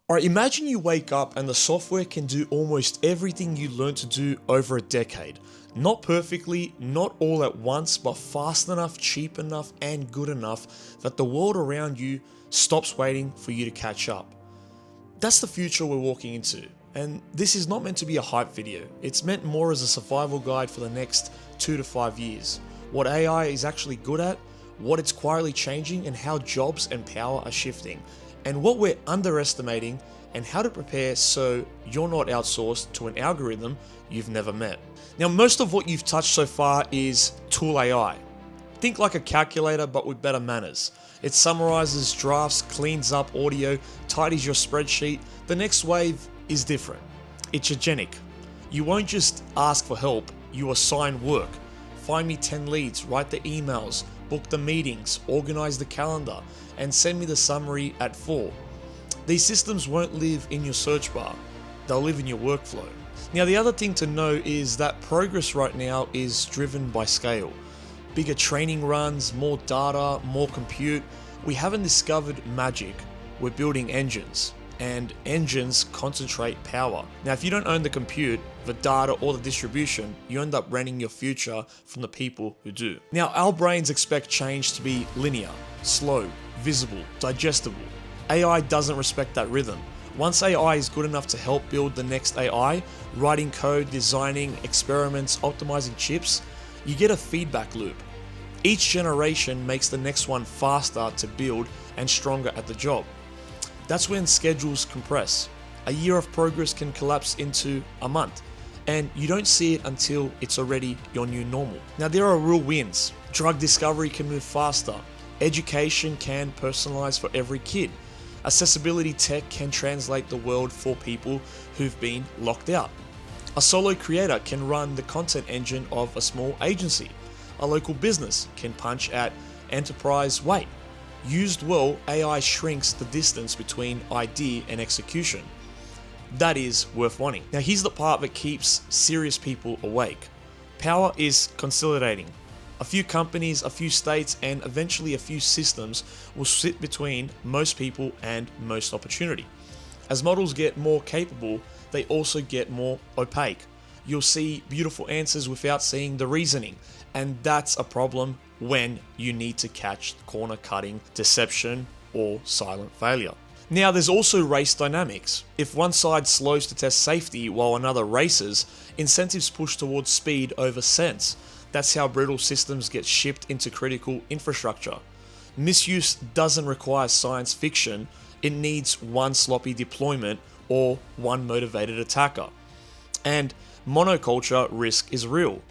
Alright, imagine you wake up and the software can do almost everything you learned to do over a decade. Not perfectly, not all at once, but fast enough, cheap enough, and good enough that the world around you stops waiting for you to catch up. That's the future we're walking into. And this is not meant to be a hype video. It's meant more as a survival guide for the next 2 to 5 years. What AI is actually good at, what it's quietly changing, and how jobs and power are shifting. And what we're underestimating, and how to prepare so you're not outsourced to an algorithm you've never met. Now, most of what you've touched so far is tool AI. Think like a calculator but with better manners. It summarizes drafts, cleans up audio, tidies your spreadsheet. The next wave is different. It's agentic. You won't just ask for help, you assign work. Find me 10 leads, write the emails, book the meetings, organize the calendar, and send me the summary at 4. These systems won't live in your search bar, they'll live in your workflow. Now, the other thing to know is that progress right now is driven by scale. Bigger training runs, more data, more compute. We haven't discovered magic, we're building engines. And engines concentrate power. Now, if you don't own the compute, the data, or the distribution, you end up renting your future from the people who do. Now, our brains expect change to be linear, slow, visible, digestible. AI doesn't respect that rhythm. Once AI is good enough to help build the next AI, writing code, designing experiments, optimizing chips, you get a feedback loop. Each generation makes the next one faster to build and stronger at the job. That's when schedules compress. A year of progress can collapse into a month, and you don't see it until it's already your new normal. Now, there are real wins. Drug discovery can move faster. Education can personalize for every kid. Accessibility tech can translate the world for people who've been locked out. A solo creator can run the content engine of a small agency. A local business can punch at enterprise weight. Used well, AI shrinks the distance between idea and execution. That is worth wanting. Now, here's the part that keeps serious people awake. Power is consolidating. A few companies, a few states, and eventually a few systems will sit between most people and most opportunity. As models get more capable, they also get more opaque. You'll see beautiful answers without seeing the reasoning, and that's a problem when you need to catch corner-cutting deception or silent failure. Now, there's also race dynamics. If one side slows to test safety while another races, incentives push towards speed over sense. That's how brittle systems get shipped into critical infrastructure. Misuse doesn't require science fiction, it needs one sloppy deployment or one motivated attacker. And monoculture risk is real.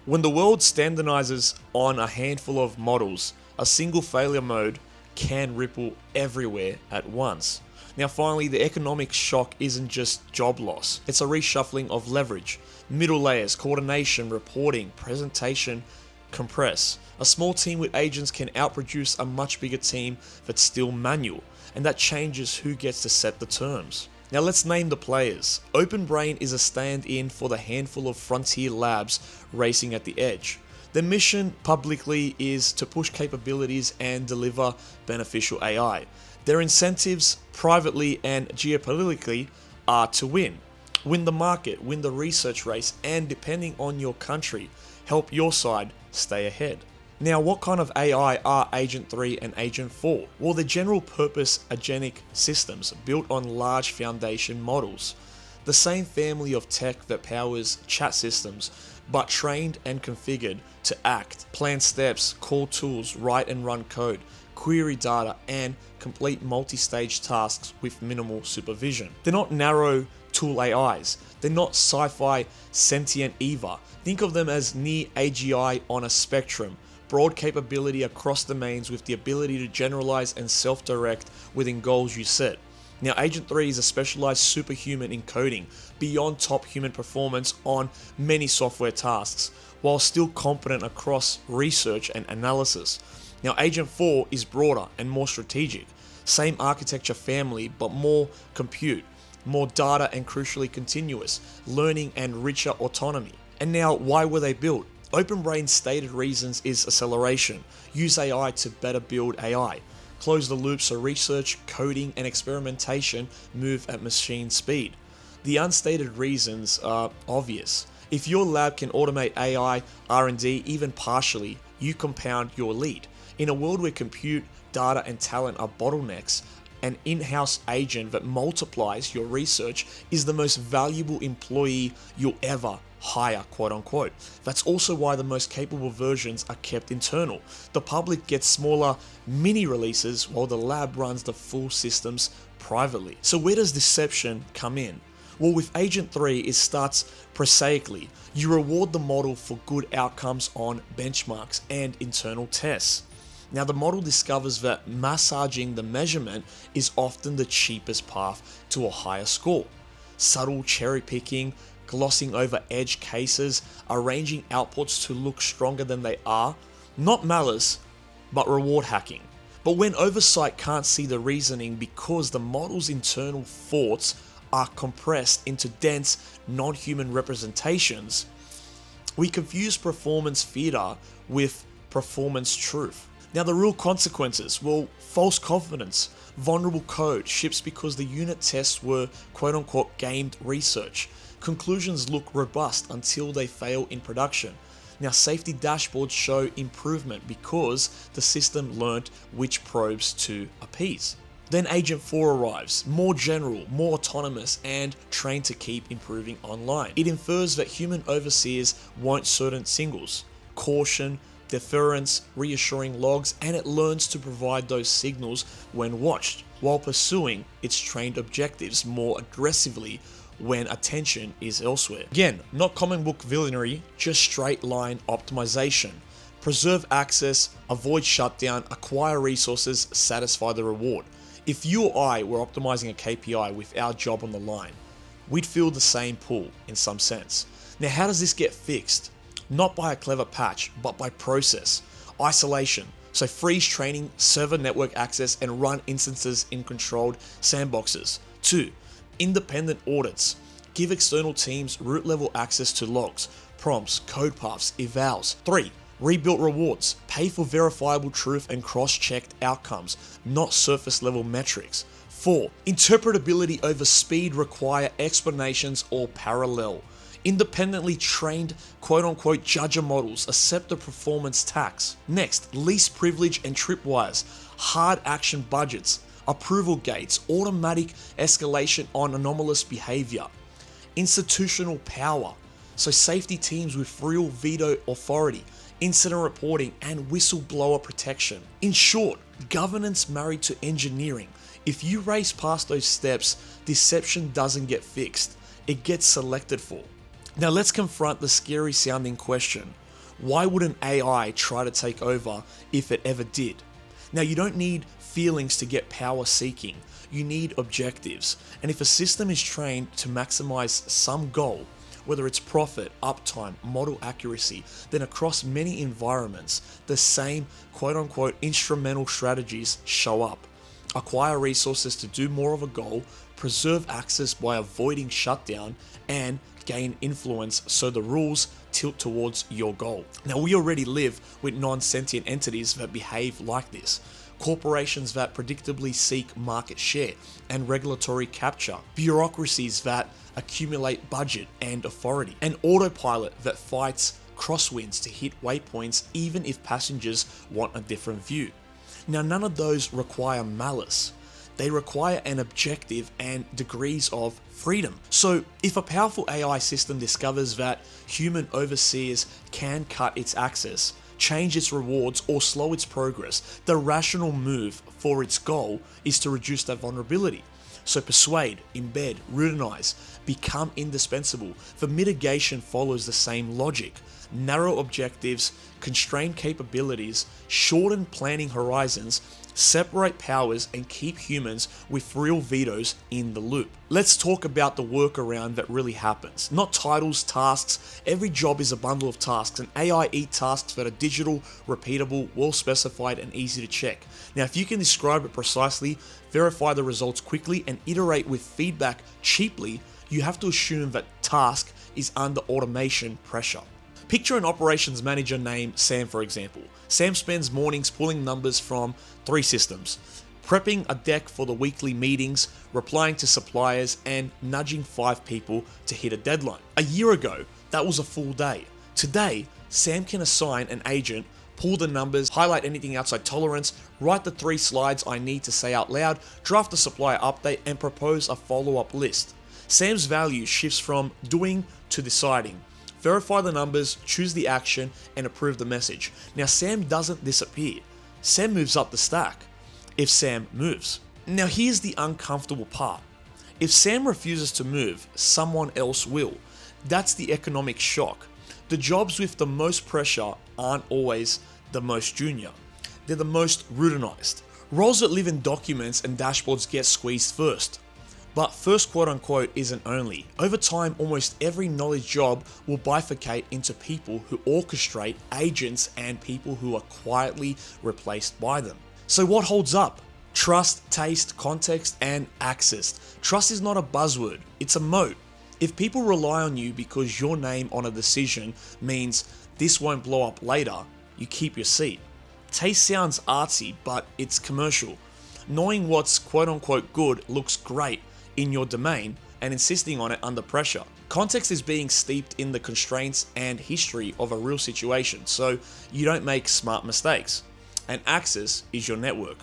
When the world standardizes on a handful of models, a single failure mode can ripple everywhere at once. Now, finally, the economic shock isn't just job loss. It's a reshuffling of leverage. Middle layers, coordination, reporting, presentation, compress. A small team with agents can outproduce a much bigger team that's still manual, and that changes who gets to set the terms. Now, let's name the players. OpenBrain is a stand-in for the handful of frontier labs racing at the edge. Their mission publicly is to push capabilities and deliver beneficial AI. Their incentives, privately and geopolitically, are to win. Win the market, win the research race, and depending on your country, help your side stay ahead. Now, what kind of AI are Agent 3 and Agent 4? Well, they're general purpose agentic systems built on large foundation models. The same family of tech that powers chat systems, but trained and configured to act, plan steps, call tools, write and run code, query data, and complete multi-stage tasks with minimal supervision. They're not narrow tool AIs. They're not sci-fi sentient Eva. Think of them as near-AGI on a spectrum. Broad capability across domains with the ability to generalize and self-direct within goals you set. Now, Agent 3 is a specialized superhuman in coding, beyond top human performance on many software tasks, while still competent across research and analysis. Now, Agent 4 is broader and more strategic. Same architecture family, but more compute, more data, and crucially continuous learning and richer autonomy. And now, why were they built? OpenBrain's stated reasons is acceleration. Use AI to better build AI. close the loop so research, coding, and experimentation move at machine speed. The unstated reasons are obvious. If your lab can automate AI, R&D even partially, you compound your lead. In a world where compute, data, and talent are bottlenecks, an in-house agent that multiplies your research is the most valuable employee you'll ever hire, quote unquote. That's also why the most capable versions are kept internal. The public gets smaller mini releases while the lab runs the full systems privately. So where does deception come in? Well, with Agent 3, it starts prosaically. You reward the model for good outcomes on benchmarks and internal tests. Now, the model discovers that massaging the measurement is often the cheapest path to a higher score. Subtle cherry picking, glossing over edge cases, arranging outputs to look stronger than they are, not malice, but reward hacking. But when oversight can't see the reasoning because the model's internal thoughts are compressed into dense, non-human representations, we confuse performance theater with performance truth. Now, the real consequences, well, false confidence, vulnerable code ships because the unit tests were quote-unquote gamed research. Conclusions look robust until they fail in production. Now, safety dashboards show improvement because the system learned which probes to appease. Then Agent 4 arrives, more general, more autonomous, and trained to keep improving online. It infers that human overseers want certain signals: caution, deference, reassuring logs, and it learns to provide those signals when watched, while pursuing its trained objectives more aggressively when attention is elsewhere. Again, not comic book villainy, just straight line optimization. Preserve access, avoid shutdown, acquire resources, satisfy the reward. If you or I were optimizing a KPI with our job on the line, we'd feel the same pull in some sense. Now, how does this get fixed? Not by a clever patch, but by process. Isolation. So freeze training, server network access, and run instances in controlled sandboxes. 2. Independent audits. Give external teams root level access to logs, prompts, code paths, evals. 3. Rebuilt rewards. Pay for verifiable truth and cross-checked outcomes, not surface level metrics. 4. Interpretability over speed require explanations or parallel. Independently trained quote-unquote judger models accept the performance tax. Next, least privilege and tripwires, hard action budgets, approval gates, automatic escalation on anomalous behavior. Institutional power, so safety teams with real veto authority, incident reporting, and whistleblower protection. In short, governance married to engineering. If you race past those steps, deception doesn't get fixed, it gets selected for. Now let's confront the scary sounding question: why would an AI try to take over if it ever did? Now, you don't need feelings to get power seeking, you need objectives. And if a system is trained to maximize some goal, whether it's profit, uptime, model accuracy, then across many environments, the same quote-unquote instrumental strategies show up. Acquire resources to do more of a goal, preserve access by avoiding shutdown, and gain influence so the rules tilt towards your goal. Now, we already live with non-sentient entities that behave like this. Corporations that predictably seek market share and regulatory capture, bureaucracies that accumulate budget and authority, and autopilot that fights crosswinds to hit waypoints even if passengers want a different view. Now, none of those require malice. They require an objective and degrees of freedom. So if a powerful AI system discovers that human overseers can cut its access, change its rewards, or slow its progress, the rational move for its goal is to reduce that vulnerability. So persuade, embed, routinize, become indispensable. The mitigation follows the same logic. Narrow objectives, constrain capabilities, shorten planning horizons, separate powers, and keep humans with real vetoes in the loop. Let's talk about the workaround that really happens. Not titles, tasks. Every job is a bundle of tasks, and AI eat tasks that are digital, repeatable, well specified, and easy to check. Now, if you can describe it precisely, verify the results quickly, and iterate with feedback cheaply, you have to assume that task is under automation pressure. Picture an operations manager named Sam, for example. Sam spends mornings pulling numbers from 3 systems, prepping a deck for the weekly meetings, replying to suppliers, and nudging 5 people to hit a deadline. A year ago, that was a full day. Today, Sam can assign an agent, pull the numbers, highlight anything outside tolerance, write the 3 slides I need to say out loud, draft a supplier update, and propose a follow-up list. Sam's value shifts from doing to deciding. Verify the numbers, choose the action, and approve the message. Now, Sam doesn't disappear. Sam moves up the stack. If Sam moves. Now, here's the uncomfortable part. If Sam refuses to move, someone else will. That's the economic shock. The jobs with the most pressure aren't always the most junior. They're the most routinized. Roles that live in documents and dashboards get squeezed first. But first quote unquote isn't only. Over time, almost every knowledge job will bifurcate into people who orchestrate agents and people who are quietly replaced by them. So what holds up? Trust, taste, context, and access. Trust is not a buzzword, it's a moat. If people rely on you because your name on a decision means this won't blow up later, you keep your seat. Taste sounds artsy, but it's commercial. Knowing what's quote unquote good looks great in your domain and insisting on it under pressure. Context is being steeped in the constraints and history of a real situation, so you don't make smart mistakes. And access is your network.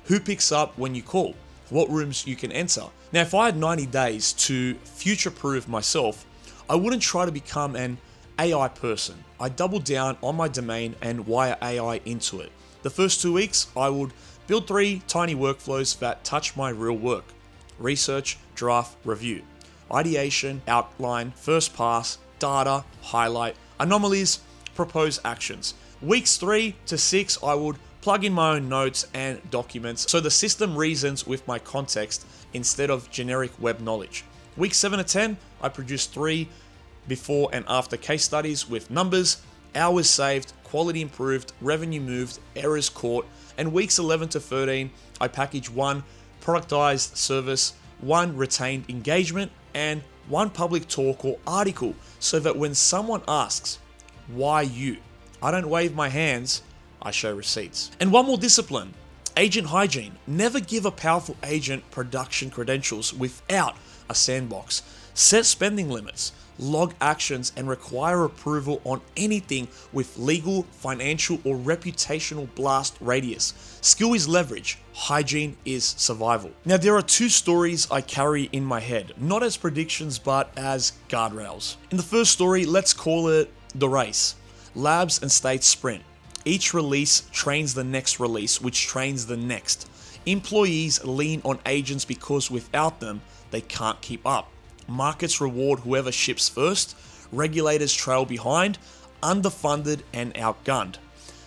Who picks up when you call? What rooms you can enter? Now, if I had 90 days to future-proof myself, I wouldn't try to become an AI person. I'd double down on my domain and wire AI into it. The first 2 weeks, I would build 3 tiny workflows that touch my real work. Research, draft, review. Ideation, outline, first pass, data, highlight, anomalies, propose actions. Weeks 3 to 6, I would plug in my own notes and documents so the system reasons with my context instead of generic web knowledge. Week 7 to 10, I produce 3 before and after case studies with numbers, hours saved, quality improved, revenue moved, errors caught, and weeks 11 to 13, I package 1 productized service, 1 retained engagement, and 1 public talk or article so that when someone asks, why you? I don't wave my hands, I show receipts. And 1 more discipline, agent hygiene. Never give a powerful agent production credentials without a sandbox. Set spending limits, log actions, and require approval on anything with legal, financial, or reputational blast radius. Skill is leverage, hygiene is survival. Now, there are 2 stories I carry in my head, not as predictions, but as guardrails. In the first story, let's call it the race. Labs and states sprint. Each release trains the next release, which trains the next. Employees lean on agents because without them, they can't keep up. Markets reward whoever ships first. Regulators trail behind, underfunded and outgunned.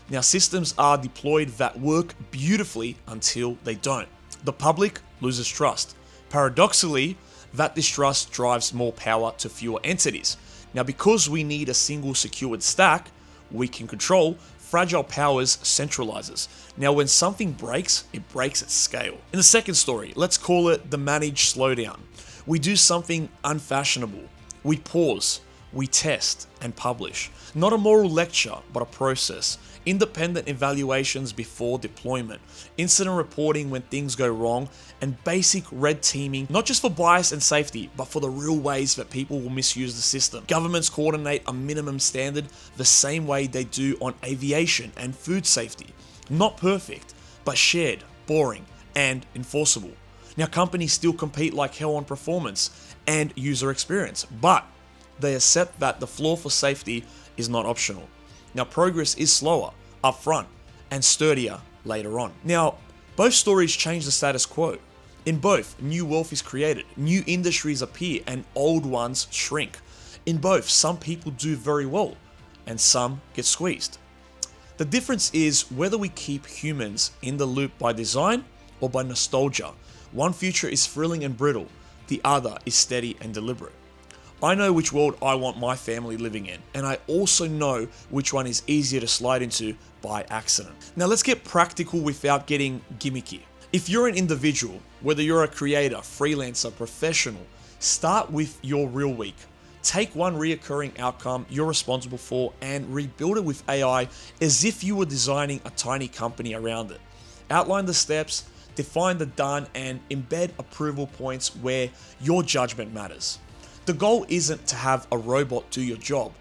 Now, systems are deployed that work beautifully until they don't. The public loses trust. Paradoxically, that distrust drives more power to fewer entities. Now, because we need a single secured stack we can control, fragile powers centralizes. Now, when something breaks, it breaks at scale. In the second story, let's call it the managed slowdown. We do something unfashionable. We pause, we test, and publish. Not a moral lecture, but a process. Independent evaluations before deployment, incident reporting when things go wrong, and basic red teaming, not just for bias and safety, but for the real ways that people will misuse the system. Governments coordinate a minimum standard the same way they do on aviation and food safety. Not perfect, but shared, boring, and enforceable. Now, companies still compete like hell on performance and user experience, but they accept that the floor for safety is not optional. Now, progress is slower up front and sturdier later on. Now, both stories change the status quo. In both, new wealth is created, new industries appear, and old ones shrink. In both, some people do very well, and some get squeezed. The difference is whether we keep humans in the loop by design or by nostalgia. One future is thrilling and brittle, the other is steady and deliberate. I know which world I want my family living in, and I also know which one is easier to slide into by accident. Now, let's get practical without getting gimmicky. If you're an individual, whether you're a creator, freelancer, professional, start with your real week. Take one reoccurring outcome you're responsible for and rebuild it with AI as if you were designing a tiny company around it. Outline the steps, define the done, and embed approval points where your judgment matters. The goal isn't to have a robot do your job.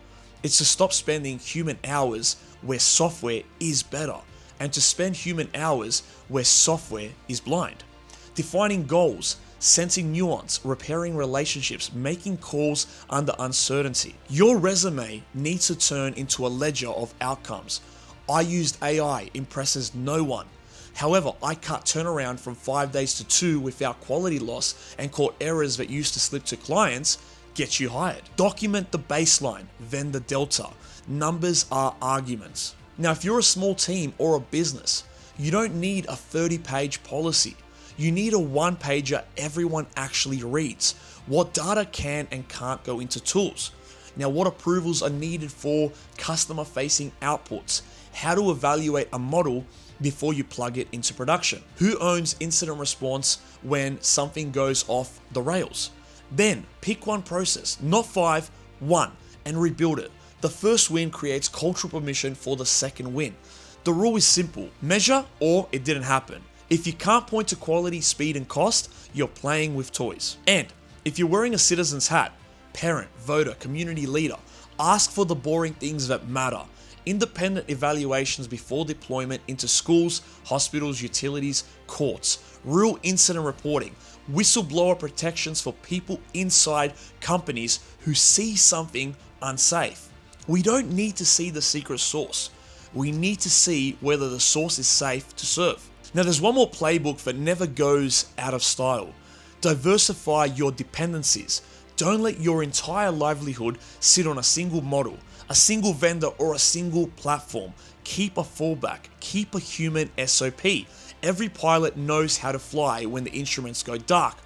It's to stop spending human hours where software is better, and to spend human hours where software is blind. Defining goals, sensing nuance, repairing relationships, making calls under uncertainty. Your resume needs to turn into a ledger of outcomes. I used AI, impresses no one. However, I cut turnaround from 5 days to 2 without quality loss and caught errors that used to slip to clients. Get you hired. Document the baseline, then the delta. Numbers are arguments. Now, if you're a small team or a business, you don't need a 30-page policy. You need a one-pager everyone actually reads. What data can and can't go into tools? Now, what approvals are needed for customer-facing outputs? How to evaluate a model before you plug it into production? Who owns incident response when something goes off the rails? Then pick one process, not 5, 1, and rebuild it. The first win creates cultural permission for the second win. The rule is simple: measure or it didn't happen. If you can't point to quality, speed, and cost, you're playing with toys. And if you're wearing a citizen's hat, parent, voter, community leader, ask for the boring things that matter. Independent evaluations before deployment into schools, hospitals, utilities, courts. Real incident reporting. Whistleblower protections for people inside companies who see something unsafe. We don't need to see the secret source. We need to see whether the source is safe to serve. Now, there's one more playbook that never goes out of style. Diversify your dependencies. Don't let your entire livelihood sit on a single model, a single vendor, or a single platform. Keep a fallback. Keep a human SOP. Every pilot knows how to fly when the instruments go dark.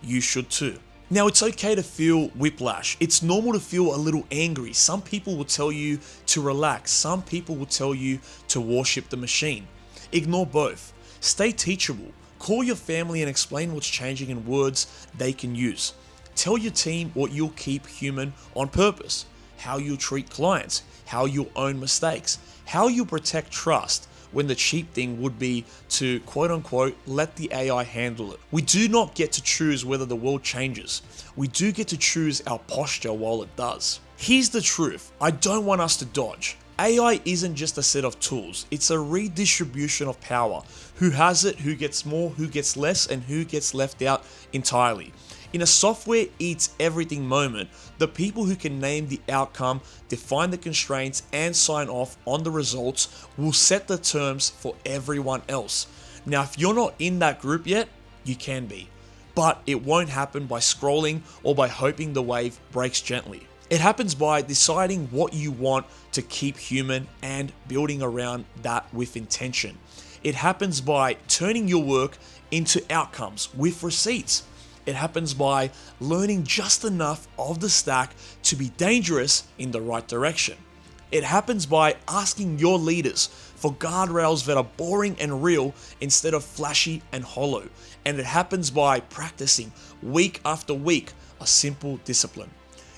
You should too. Now, it's okay to feel whiplash. It's normal to feel a little angry. Some people will tell you to relax. Some people will tell you to worship the machine. Ignore both. Stay teachable. Call your family and explain what's changing in words they can use. Tell your team what you'll keep human on purpose, how you'll treat clients, how you'll own mistakes, how you'll protect trust, when the cheap thing would be to quote unquote let the AI handle it. We do not get to choose whether the world changes. We do get to choose our posture while it does. Here's the truth. I don't want us to dodge. AI isn't just a set of tools. It's a redistribution of power. Who has it, who gets more, who gets less, and who gets left out entirely. In a software eats everything moment, the people who can name the outcome, define the constraints, and sign off on the results will set the terms for everyone else. Now, if you're not in that group yet, you can be. But it won't happen by scrolling or by hoping the wave breaks gently. It happens by deciding what you want to keep human and building around that with intention. It happens by turning your work into outcomes with receipts. It happens by learning just enough of the stack to be dangerous in the right direction. It happens by asking your leaders for guardrails that are boring and real instead of flashy and hollow. And it happens by practicing week after week a simple discipline.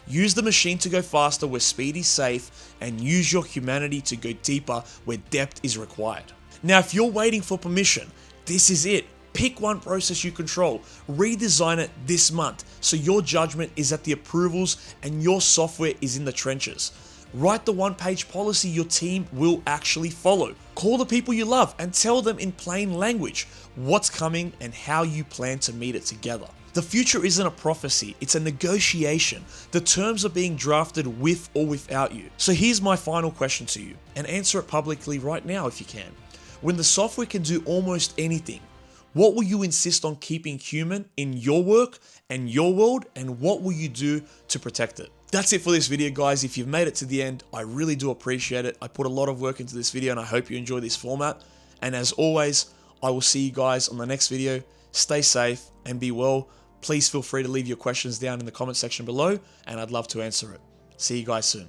Use the machine to go faster where speed is safe, and use your humanity to go deeper where depth is required. Now, if you're waiting for permission, this is it. Pick one process you control, redesign it this month so your judgment is at the approvals and your software is in the trenches. Write the one-page policy your team will actually follow. Call the people you love and tell them in plain language what's coming and how you plan to meet it together. The future isn't a prophecy, it's a negotiation. The terms are being drafted with or without you. So here's my final question to you, and answer it publicly right now if you can. When the software can do almost anything, what will you insist on keeping human in your work and your world, and what will you do to protect it? That's it for this video, guys. If you've made it to the end, I really do appreciate it. I put a lot of work into this video and I hope you enjoy this format. And as always, I will see you guys on the next video. Stay safe and be well. Please feel free to leave your questions down in the comment section below and I'd love to answer it. See you guys soon.